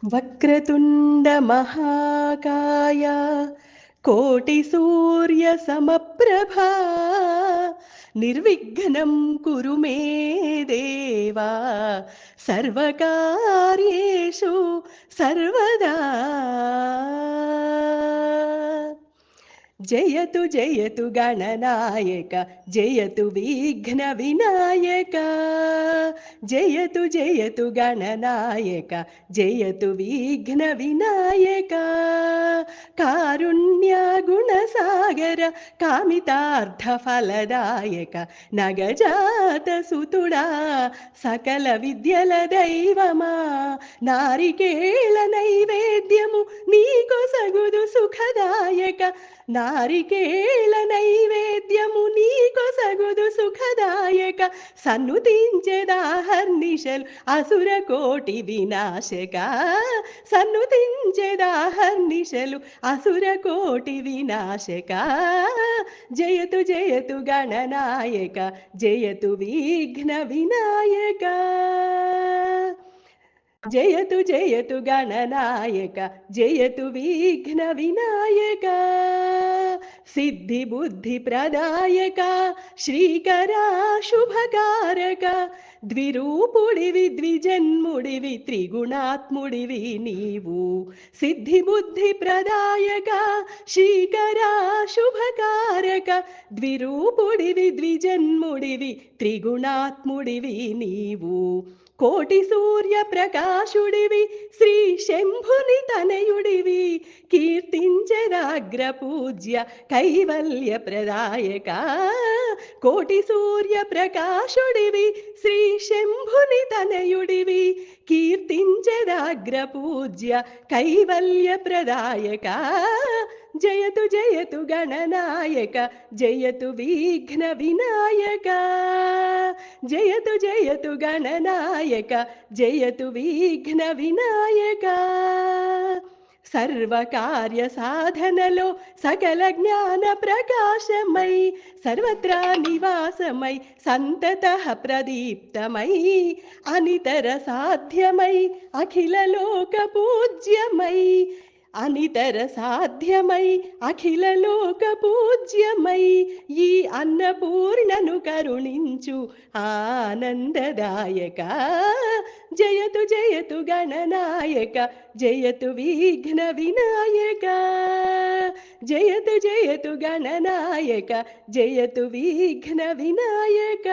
వక్రతుండ మహాకాయ కోటి సూర్య సమప్రభా నిర్విఘ్నం కురు మే దేవా సర్వకార్యేషు సర్వదా జయతు జయతు గణనాయక జయతు విఘ్న వినాయక జయతు జయతు గణనాయక జయతు విఘ్న వినాయక కారుణ్య గుణసాగర కామితార్థ ఫలదాయక నగజాత సుతుడా సకల విద్యల దైవమా నారికేళ నైవేద్యము నీకొసగుదు సుఖదాయక నారికేళ నైవేద్యము నీకొసగుదు సుఖదాయక సన్నుతించెదాహర్నిశలు అసుర కోటి వినాశక సన్నుతించెదాహర్నిశలు అసుర కోటి వినాశక జయతు జయతు గణనాయక జయతు విఘ్న వినాయక జయతు జయతు గణనాయక జయతు విఘ్న వినాయక సిద్ధి బుద్ధి ప్రదాయక శ్రీకరా శుభకారక ద్విరూపుడివి ద్విజన్ముడివి త్రిగుణాత్ముడివి నీవు సిద్ధి బుద్ధి ప్రదాయక శ్రీకరా శుభకారక ద్విరూపుడివి ద్విజన్ముడివి త్రిగుణాత్ముడివి నీవు కోటి సూర్య ప్రకాశుడివి శ్రీ శంభుని తనయుడివి కీర్తించెదాగ్ర పూజ్య కైవల్య ప్రదాయక కోటి సూర్య ప్రకాశుడివి శ్రీ శంభుని తనయుడివి కీర్తించెదాగ్ర పూజ్య కైవల్య ప్రదాయక జయతు జయతు గణనాయక జయతు విఘ్న వినాయక జయతు జయతు గణనాయక జయతు విఘ్న వినాయక సర్వకార్య సాధనలో సకల జ్ఞాన ప్రకాశమై సర్వత్రా నివాసమై సంతత ప్రదీప్తమై అనితర సాధ్యమై అఖిల లోక పూజ్యమై అనితర సాధ్యమై అఖిల లోక పూజ్యమై ఈ అన్నపూర్ణను కరుణించు ఆనందదాయక జయతు జయతు గణనాయక జయతు విఘ్న వినాయక జయతు జయతు గణనాయక జయతు విఘ్న వినాయక